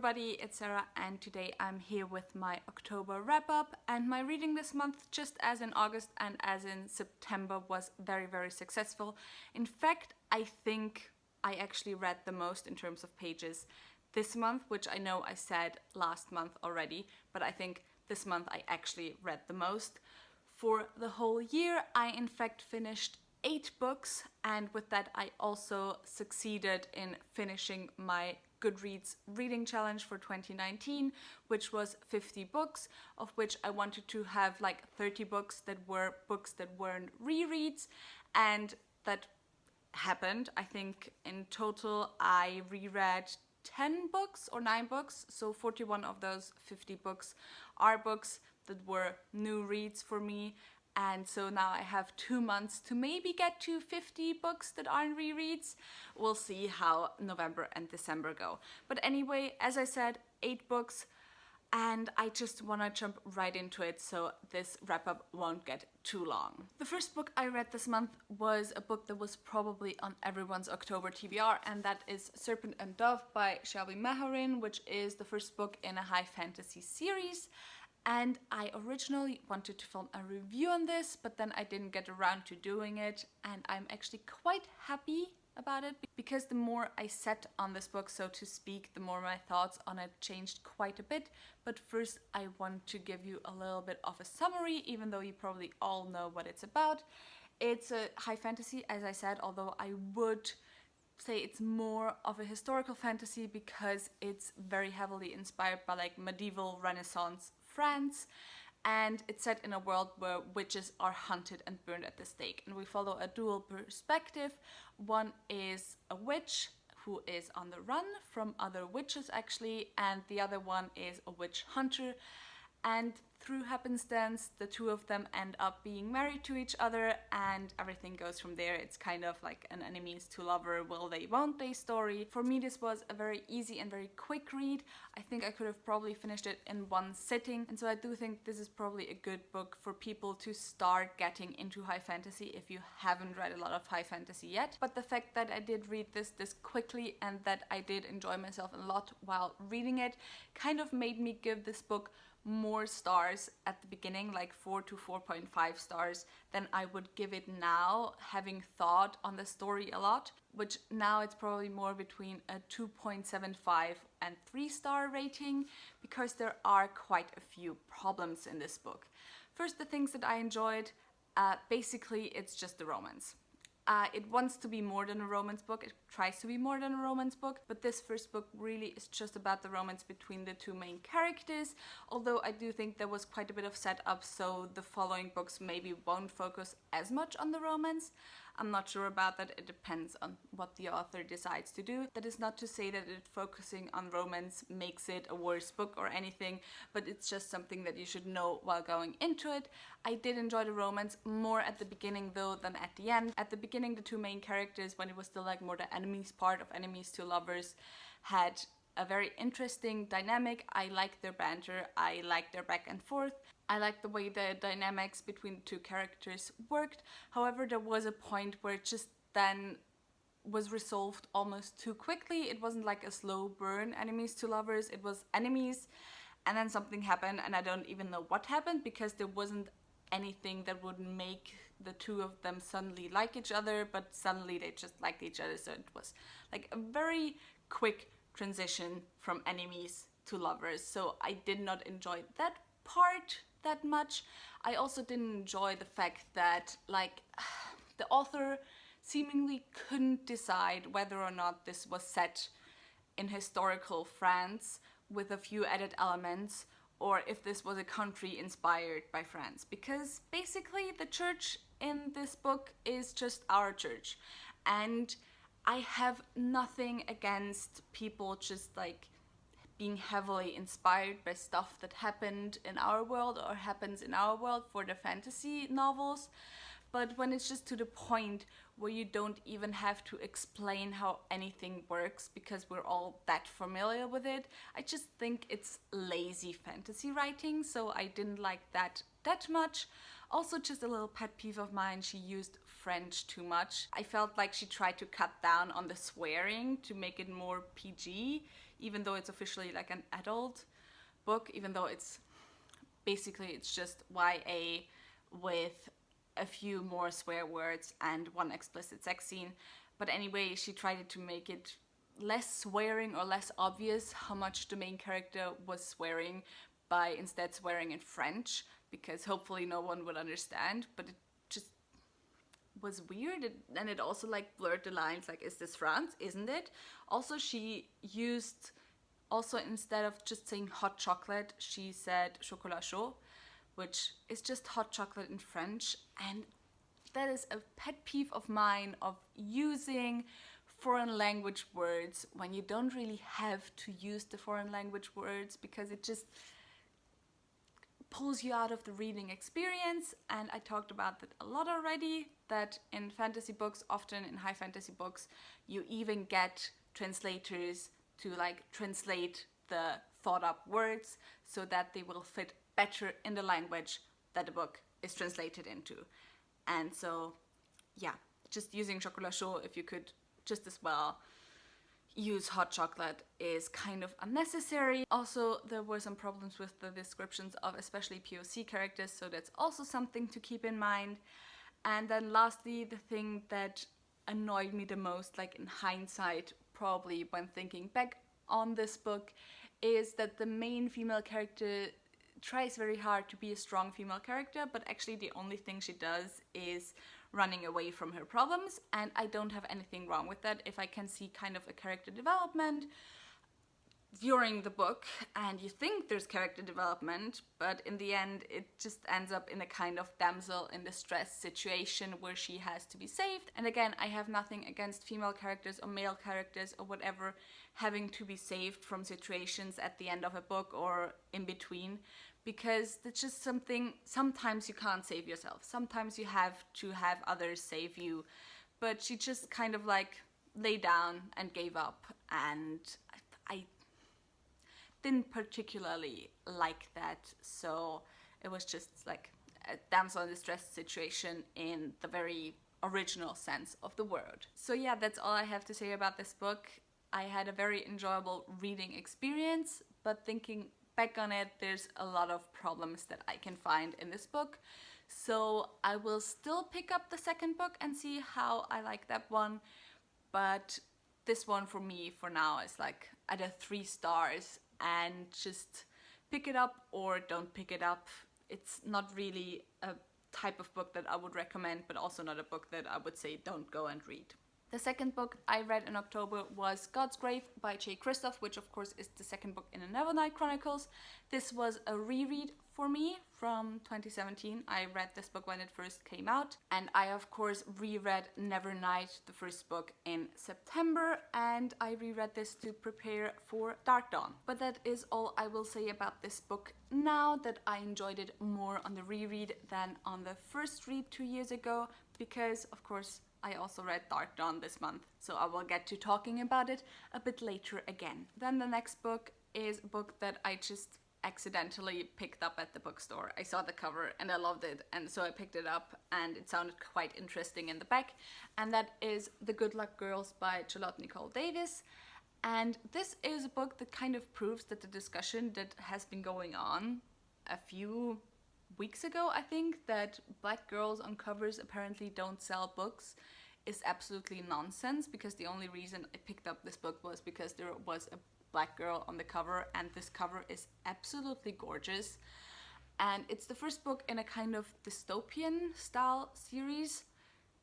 everybody, it's Sarah and today I'm here with my October wrap-up, and my reading this month, just as in August and as in September, was very successful. In fact, I think I actually read the most in terms of pages this month, which I know I said last month already, but I think this month I actually read the most. For the whole year, I in fact finished 8 books, and with that I also succeeded in finishing my Goodreads reading challenge for 2019, which was 50 books, of which I wanted to have like 30 books that weren't rereads, and that happened. I think in total I reread 10 books or 9 books, so 41 of those 50 books are books that were new reads for me. And so now I have 2 months to maybe get to 50 books that aren't rereads. We'll see how November and December go. But anyway, as I said, 8 books, and I just want to jump right into it so this wrap-up won't get too long. The first book I read this month was a book that was probably on everyone's October TBR, and that is Serpent and Dove by Shelby Maharin, which is the first book in a high fantasy series. And I originally wanted to film a review on this, but then I didn't get around to doing it, and I'm actually quite happy about it because the more I sat on this book, so to speak, the more my thoughts on it changed quite a bit. But first I want to give you a little bit of a summary, even though you probably all know what it's about. It's a high fantasy, as I said, although I would say it's more of a historical fantasy because it's very heavily inspired by like medieval Renaissance France, and it's set in a world where witches are hunted and burned at the stake, and we follow a dual perspective. One is a witch who is on the run from other witches actually, and the other one is a witch hunter, and through happenstance the two of them end up being married to each other, and everything goes from there. It's kind of like an enemies to lover, will they won't they story. For me this was a very easy and very quick read. I think I could have probably finished it in one sitting, and so I do think this is probably a good book for people to start getting into high fantasy if you haven't read a lot of high fantasy yet. But the fact that I did read this quickly and that I did enjoy myself a lot while reading it kind of made me give this book more stars at the beginning, like 4 to 4.5 stars, than I would give it now, having thought on the story a lot, which now it's probably more between a 2.75 and 3-star rating, because there are quite a few problems in this book. First, the things that I enjoyed, basically it's just the romance. It wants to be more than a romance book, it tries to be more than a romance book, but this first book really is just about the romance between the two main characters, although I do think there was quite a bit of setup, so the following books maybe won't focus as much on the romance. I'm not sure about that, it depends on what the author decides to do. That is not to say that it focusing on romance makes it a worse book or anything, but it's just something that you should know while going into it. I did enjoy the romance more at the beginning though than at the end. At the beginning, the two main characters, when it was still like more the enemies part of Enemies to Lovers, had a very interesting dynamic. I liked their banter, I liked their back and forth. I liked the way the dynamics between the two characters worked. However, there was a point where it just then was resolved almost too quickly. It wasn't like a slow burn Enemies to Lovers, it was enemies and then something happened, and I don't even know what happened because there wasn't anything that would make the two of them suddenly like each other, but suddenly they just liked each other. So it was like a very quick transition from enemies to lovers. So I did not enjoy that part that much. I also didn't enjoy the fact that like the author seemingly couldn't decide whether or not this was set in historical France with a few added elements, or if this was a country inspired by France, because basically the church in this book is just our church, and I have nothing against people just like being heavily inspired by stuff that happened in our world or happens in our world for the fantasy novels, but when it's just to the point where you don't even have to explain how anything works because we're all that familiar with it, I just think it's lazy fantasy writing, so I didn't like that much. Also, just a little pet peeve of mine, she used French too much. I felt like she tried to cut down on the swearing to make it more PG, even though it's officially like an adult book, even though it's just YA with a few more swear words and one explicit sex scene. But anyway, she tried to make it less swearing or less obvious how much the main character was swearing by instead swearing in French, because hopefully no one would understand. But it just was weird, and it also like blurred the lines, like, is this France? Isn't it? Also, she used, also instead of just saying hot chocolate, she said chocolat chaud, which is just hot chocolate in French. And that is a pet peeve of mine, of using foreign language words when you don't really have to use the foreign language words, because it just pulls you out of the reading experience. And I talked about that a lot already, that in fantasy books, often in high fantasy books, you even get translators to like translate the thought up words so that they will fit better in the language that the book is translated into. And so, yeah, just using chocolat chaud, if you could just as well use hot chocolate, is kind of unnecessary. Also, there were some problems with the descriptions of especially POC characters, so that's also something to keep in mind. And then lastly, the thing that annoyed me the most, like in hindsight, probably when thinking back on this book, is that the main female character tries very hard to be a strong female character, but actually the only thing she does is running away from her problems. And I don't have anything wrong with that if I can see kind of a character development during the book, and you think there's character development, but in the end it just ends up in a kind of damsel in distress situation where she has to be saved. And again, I have nothing against female characters or male characters or whatever having to be saved from situations at the end of a book or in between, because it's just something, sometimes you can't save yourself, sometimes you have to have others save you. But she just kind of like lay down and gave up, and I didn't particularly like that. So it was just like a damsel in distress situation in the very original sense of the word. So yeah, that's all I have to say about this book. I had a very enjoyable reading experience, but thinking back on it, there's a lot of problems that I can find in this book. So I will still pick up the second book and see how I like that one. But this one for me for now is like at a 3 stars, and just pick it up or don't pick it up. It's not really a type of book that I would recommend, but also not a book that I would say don't go and read. The second book I read in October was God's Grave by J. Kristoff, which of course is the second book in the Nevernight Chronicles. This was a reread for me from 2017. I read this book when it first came out, and I of course reread Nevernight, the first book, in September, and I reread this to prepare for Dark Dawn. But that is all I will say about this book now, that I enjoyed it more on the reread than on the first read 2 years ago, because of course I also read Dark Dawn this month, so I will get to talking about it a bit later again. Then the next book is a book that I just accidentally picked up at the bookstore. I saw the cover and I loved it, and so I picked it up, and it sounded quite interesting in the back, and that is The Good Luck Girls by Charlotte Nicole Davis. And this is a book that kind of proves that the discussion that has been going on a few weeks ago, I think, that black girls on covers apparently don't sell books, is absolutely nonsense, because the only reason I picked up this book was because there was a black girl on the cover, and this cover is absolutely gorgeous. And it's the first book in a kind of dystopian style series,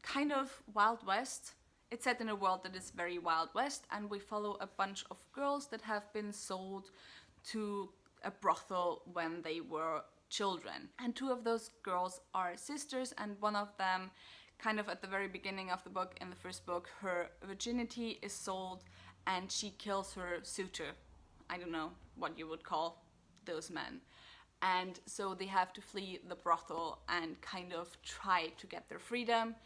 kind of Wild West. It's set in a world that is very Wild West, and we follow a bunch of girls that have been sold to a brothel when they were children. And 2 of those girls are sisters, and one of them, kind of at the very beginning of the book, in the first book, her virginity is sold and she kills her suitor. I don't know what you would call those men. And so they have to flee the brothel and kind of try to get their freedom.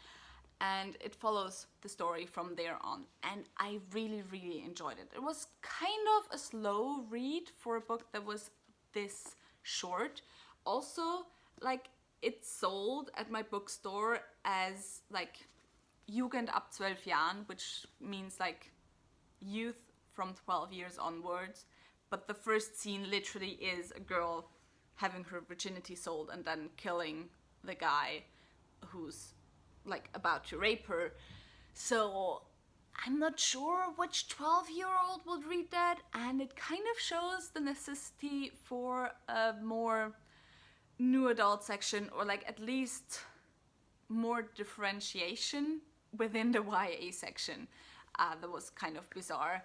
And it follows the story from there on. And I really, really enjoyed it. It was kind of a slow read for a book that was this short. Also, like, it's sold at my bookstore as like Jugend ab 12 Jahren, which means like youth from 12 years onwards, but the first scene literally is a girl having her virginity sold and then killing the guy who's like about to rape her. So I'm not sure which 12-year-old would read that, and it kind of shows the necessity for a more new adult section, or like at least more differentiation within the YA section. That was kind of bizarre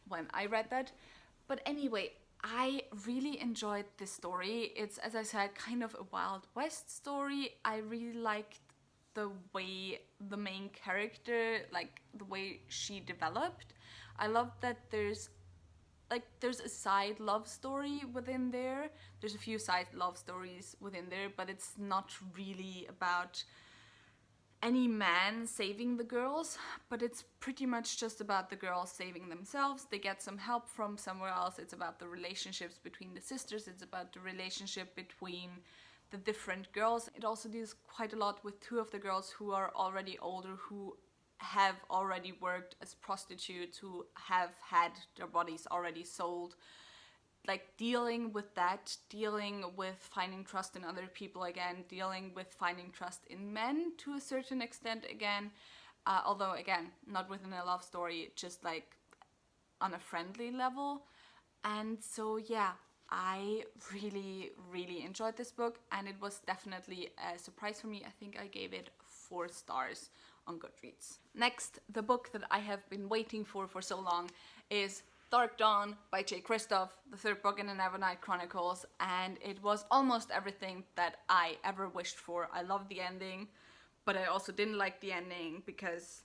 when I read that. But anyway, I really enjoyed this story. It's, as I said, kind of a Wild West story. I really liked the way the main character, like the way she developed. I love that there's a side love story within there. There's a few side love stories within there, but it's not really about any man saving the girls, but it's pretty much just about the girls saving themselves. They get some help from somewhere else. It's about the relationships between the sisters. It's about the relationship between the different girls. It also deals quite a lot with two of the girls who are already older, who have already worked as prostitutes, who have had their bodies already sold. Like dealing with that, dealing with finding trust in other people again, dealing with finding trust in men to a certain extent again, although again, not within a love story, just like on a friendly level. And so yeah, I really, really enjoyed this book, and it was definitely a surprise for me. I think I gave it 4 stars on Goodreads. Next, the book that I have been waiting for so long is Dark Dawn by J. Kristoff, the 3rd book in the Nevernight Chronicles, and it was almost everything that I ever wished for. I loved the ending, but I also didn't like the ending because,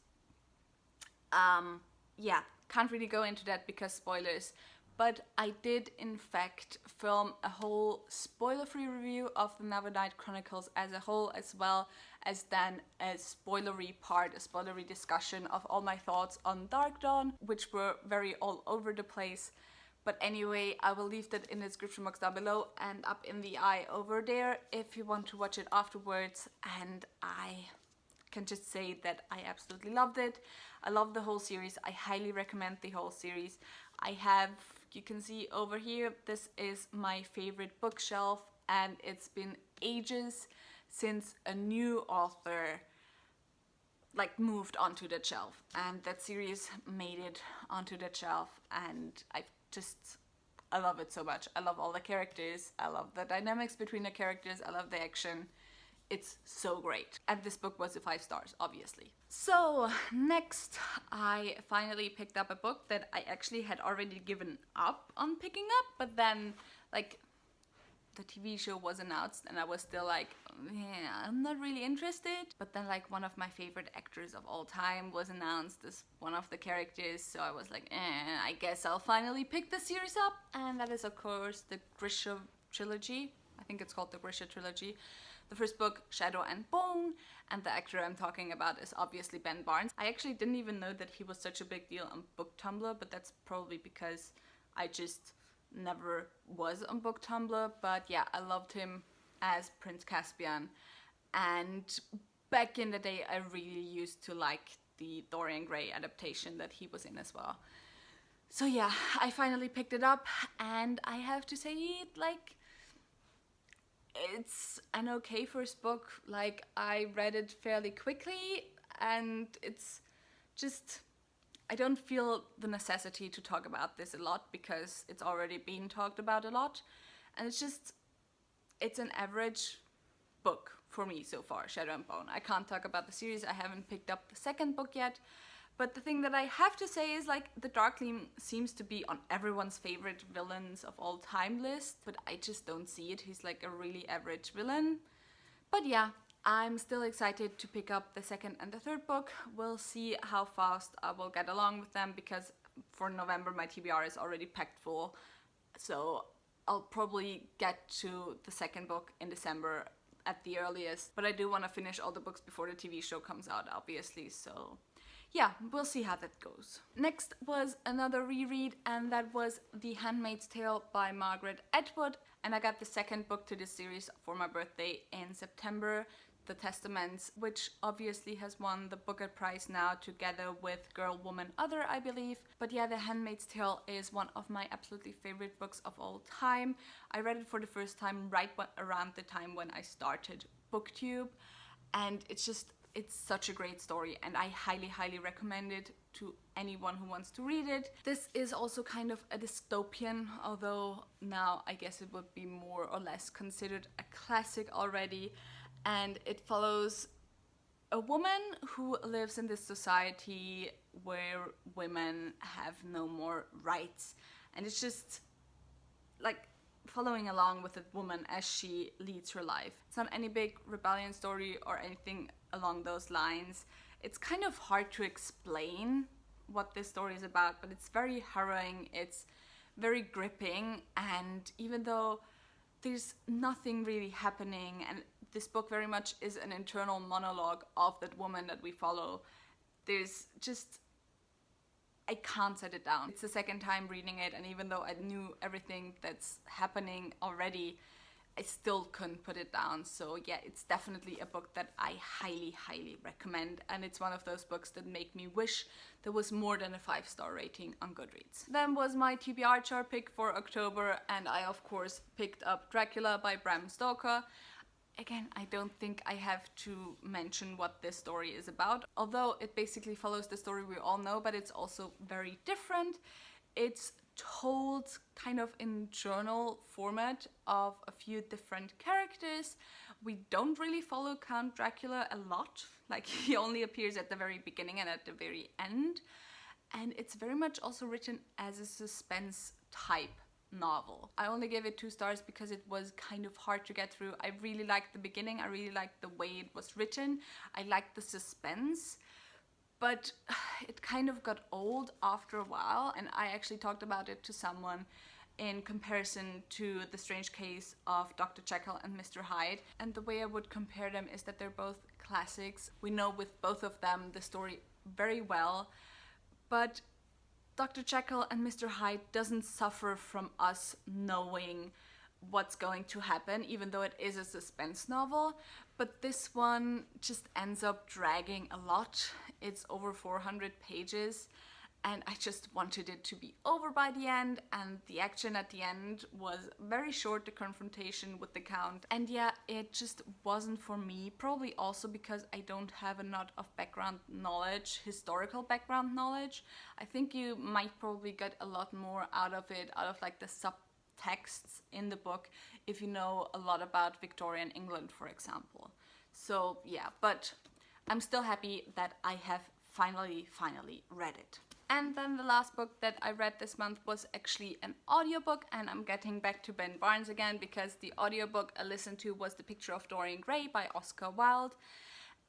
yeah, can't really go into that because spoilers. But I did, in fact, film a whole spoiler-free review of the Nevernight Chronicles as a whole, as well as then a spoilery part, a spoilery discussion of all my thoughts on Dark Dawn, which were very all over the place. But anyway, I will leave that in the description box down below and up in the eye over there if you want to watch it afterwards. And I can just say that I absolutely loved it. I love the whole series. I highly recommend the whole series. I have, you can see over here, this is my favorite bookshelf, and it's been ages since a new author like moved onto that shelf, and that series made it onto that shelf, and I love it so much. I love all the characters, I love the dynamics between the characters, I love the action. It's so great. And this book was a 5 stars, obviously. So next, I finally picked up a book that I actually had already given up on picking up, but then like the TV show was announced and I was still like, yeah, I'm not really interested. But then like one of my favorite actors of all time was announced as one of the characters, so I was like, I guess I'll finally pick the series up. And that is of course the Grisha trilogy. I think it's called the Grisha trilogy. The first book, Shadow and Bone, and the actor I'm talking about is obviously Ben Barnes. I actually didn't even know that he was such a big deal on Book Tumblr, but that's probably because I just never was on Book Tumblr. But yeah, I loved him as Prince Caspian, and back in the day I really used to like the Dorian Gray adaptation that he was in as well. So yeah, I finally picked it up, and I have to say, like, it's an okay first book. Like, I read it fairly quickly, and it's just, I don't feel the necessity to talk about this a lot because it's already been talked about a lot, and it's an average book for me so far, Shadow and Bone. I can't talk about the series, I haven't picked up the second book yet, but the thing that I have to say is, like, the Darkling seems to be on everyone's favorite villains of all time list, but I just don't see it. He's like a really average villain. But yeah, I'm still excited to pick up the second and the third book. We'll see how fast I will get along with them, because for November my TBR is already packed full, so I'll probably get to the second book in December at the earliest, but I do want to finish all the books before the TV show comes out, obviously, so yeah, we'll see how that goes. Next was another reread, and that was The Handmaid's Tale by Margaret Atwood, and I got the second book to this series for my birthday in September the Testaments, which obviously has won the Booker Prize now together with Girl, Woman, Other, I believe. But yeah, The Handmaid's Tale is one of my absolutely favorite books of all time. I read it for the first time around the time when I started BookTube, and it's such a great story, and I highly recommend it to anyone who wants to read it. This is also kind of a dystopian, although now I guess it would be more or less considered a classic already, and it follows a woman who lives in this society where women have no more rights, and it's just like following along with a woman as she leads her life. It's not any big rebellion story or anything along those lines. It's kind of hard to explain what this story is about, but it's very harrowing, it's very gripping, and even though there's nothing really happening, and this book very much is an internal monologue of that woman that we follow, I can't set it down. It's the second time reading it, and even though I knew everything that's happening already, I still couldn't put it down. So yeah, it's definitely a book that I highly recommend, and it's one of those books that make me wish there was more than a 5-star rating on Goodreads. Then was my TBR chart pick for October, and I of course picked up Dracula by Bram Stoker. Again, I don't think I have to mention what this story is about, although it basically follows the story we all know, but it's also very different. It's told kind of in journal format of a few different characters. We don't really follow Count Dracula a lot, like he only appears at the very beginning and at the very end, and it's very much also written as a suspense type novel. I only gave it 2 stars because it was kind of hard to get through. I really liked the beginning, I really liked the way it was written, I liked the suspense, but it kind of got old after a while, and I actually talked about it to someone in comparison to The Strange Case of Dr. Jekyll and Mr. Hyde, and the way I would compare them is that they're both classics. We know with both of them the story very well, but Dr. Jekyll and Mr. Hyde doesn't suffer from us knowing what's going to happen, even though it is a suspense novel. But this one just ends up dragging a lot. It's over 400 pages, and I just wanted it to be over by the end, and the action at the end was very short, the confrontation with the Count. And yeah, it just wasn't for me, probably also because I don't have a lot of background knowledge, historical background knowledge. I think you might probably get a lot more out of it, out of like the subtexts in the book, if you know a lot about Victorian England, for example. So yeah, but I'm still happy that I have finally read it. And then the last book that I read this month was actually an audiobook, and I'm getting back to Ben Barnes again because the audiobook I listened to was The Picture of Dorian Gray by Oscar Wilde.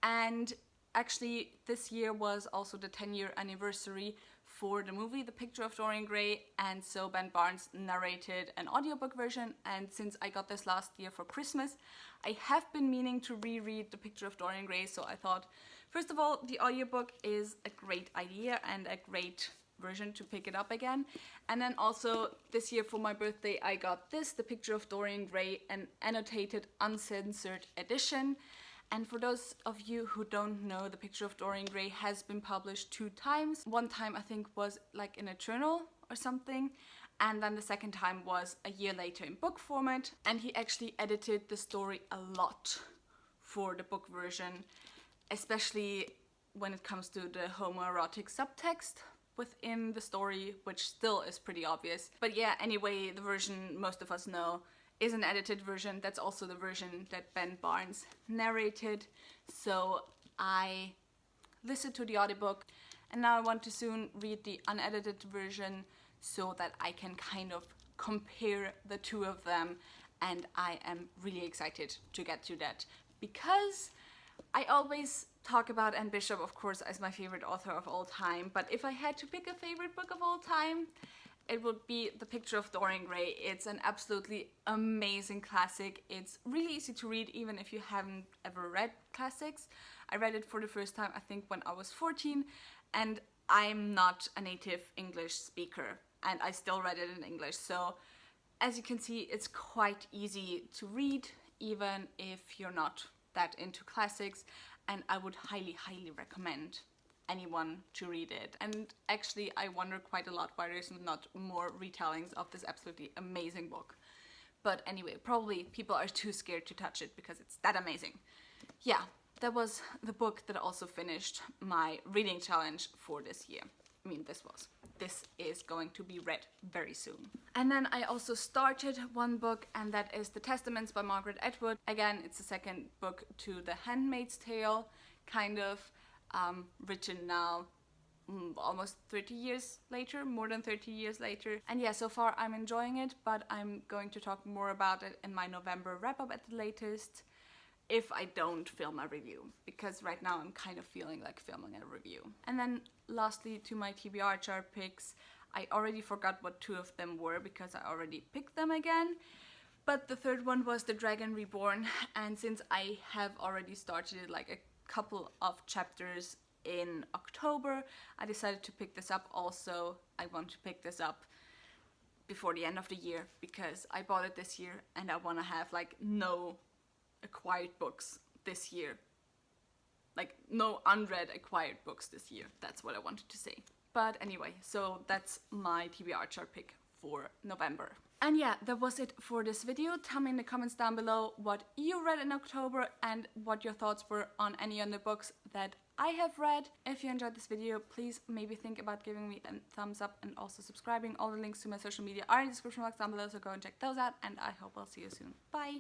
And actually this year was also the 10-year anniversary for the movie The Picture of Dorian Gray, and so Ben Barnes narrated an audiobook version, and since I got this last year for Christmas, I have been meaning to reread The Picture of Dorian Gray, so I thought, first of all, the audiobook is a great idea and a great version to pick it up again. And then also this year for my birthday I got this, The Picture of Dorian Gray, an annotated uncensored edition. And for those of you who don't know, The Picture of Dorian Gray has been published 2 times. One time I think was like in a journal or something, and then the second time was a year later in book format. And he actually edited the story a lot for the book version, especially when it comes to the homoerotic subtext within the story, which still is pretty obvious. But yeah, anyway, the version most of us know is an edited version. That's also the version that Ben Barnes narrated. So I listened to the audiobook, and now I want to soon read the unedited version so that I can kind of compare the two of them, and I am really excited to get to that, because I always talk about Anne Bishop, of course, as my favorite author of all time, but if I had to pick a favorite book of all time, it would be The Picture of Dorian Gray. It's an absolutely amazing classic. It's really easy to read even if you haven't ever read classics. I read it for the first time, I think, when I was 14, and I'm not a native English speaker, and I still read it in English. So as you can see, it's quite easy to read, even if you're not that into classics, and I would highly, highly recommend anyone to read it. And actually, I wonder quite a lot why there's not more retellings of this absolutely amazing book. But anyway, probably people are too scared to touch it because it's that amazing. Yeah, that was the book that also finished my reading challenge for this year. I mean, this is going to be read very soon. And then I also started one book, and that is The Testaments by Margaret Atwood. Again, it's the second book to the Handmaid's Tale, kind of written now almost 30 years later, more than 30 years later. And yeah, so far I'm enjoying it, but I'm going to talk more about it in my November wrap-up at the latest, if I don't film a review, because right now I'm kind of feeling like filming a review. And then lastly, to my TBR chart picks, I already forgot what two of them were because I already picked them again. But the third one was The Dragon Reborn, and since I have already started it like a couple of chapters in October, I decided to pick this up. Also, I want to pick this up before the end of the year because I bought it this year and I want to have like no acquired books this year. Like no unread acquired books this year. That's what I wanted to say. But anyway, so that's my TBR chart pick for November. And yeah, that was it for this video. Tell me in the comments down below what you read in October and what your thoughts were on any of the books that I have read. If you enjoyed this video, please maybe think about giving me a thumbs up and also subscribing. All the links to my social media are in the description box down below, so go and check those out, and I hope I'll see you soon. Bye!